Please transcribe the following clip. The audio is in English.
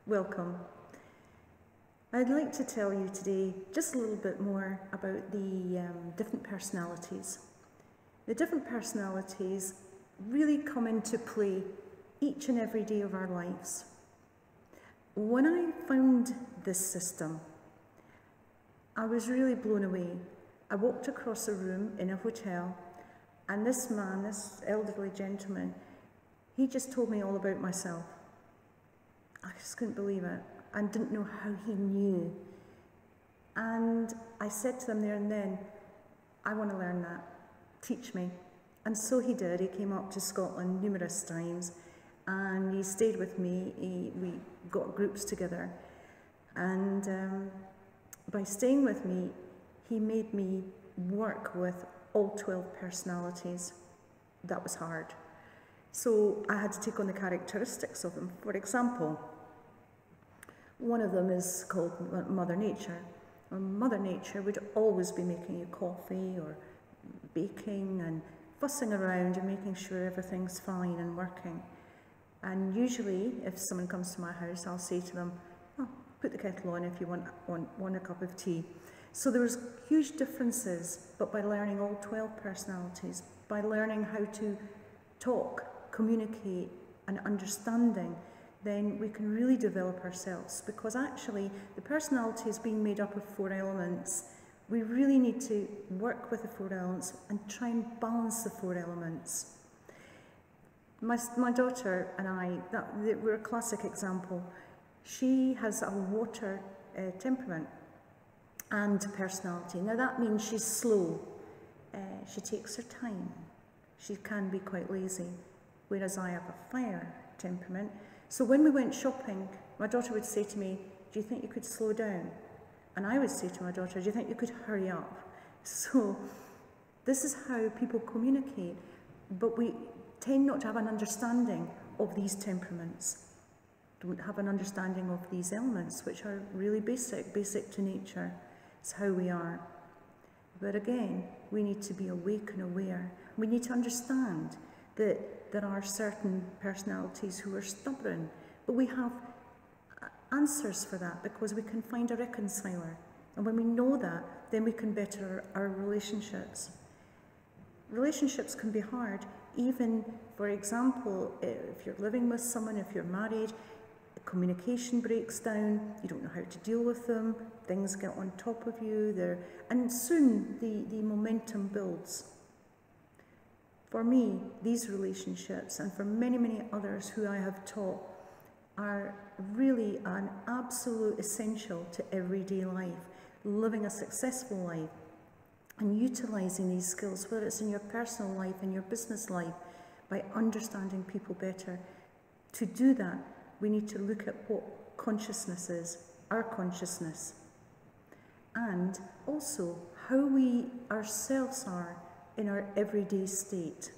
welcome. I'd like to tell you today just a little bit more about the different personalities. The different personalities really come into play each and every day of our lives. When I found this system, I was really blown away. I walked across a room in a hotel, and this man, this elderly gentleman, he just told me all about myself. I just couldn't believe it and didn't know how he knew. And I said to him there and then, I want to learn that. Teach me. And so he did. He came up to Scotland numerous times and he stayed with me. We got groups together. And by staying with me, he made me work with all 12 personalities. That was hard. So I had to take on the characteristics of them. For example, one of them is called Mother Nature. Mother Nature would always be making you coffee or baking and fussing around and making sure everything's fine and working. And usually, if someone comes to my house, I'll say to them, oh, put the kettle on if you want a cup of tea. So there was huge differences, but by learning all 12 personalities, by learning how to talk, communicate and understanding, then we can really develop ourselves, because actually the personality is being made up of 4 elements. We really need to work with the 4 elements and try and balance the 4 elements. My daughter and I, we're a classic example. She has a water temperament and personality. Now that means she's slow. She takes her time. She can be quite lazy, whereas I have a fire temperament. So when we went shopping, my daughter would say to me, do you think you could slow down? And I would say to my daughter, do you think you could hurry up? So this is how people communicate, but we tend not to have an understanding of these temperaments, don't have an understanding of these elements, which are really basic to nature. It's how we are. But again, we need to be awake and aware. We need to understand that there are certain personalities who are stubborn, but we have answers for that because we can find a reconciler. And when we know that, then we can better our relationships. Relationships can be hard, even, for example, if you're living with someone, if you're married, communication breaks down, you don't know how to deal with them, things get on top of you, and soon the momentum builds. For me, these relationships, and for many, many others who I have taught, are really an absolute essential to everyday life, living a successful life, and utilising these skills, whether it's in your personal life, in your business life, by understanding people better. To do that, we need to look at what consciousness is, our consciousness, and also how we ourselves are in our everyday state.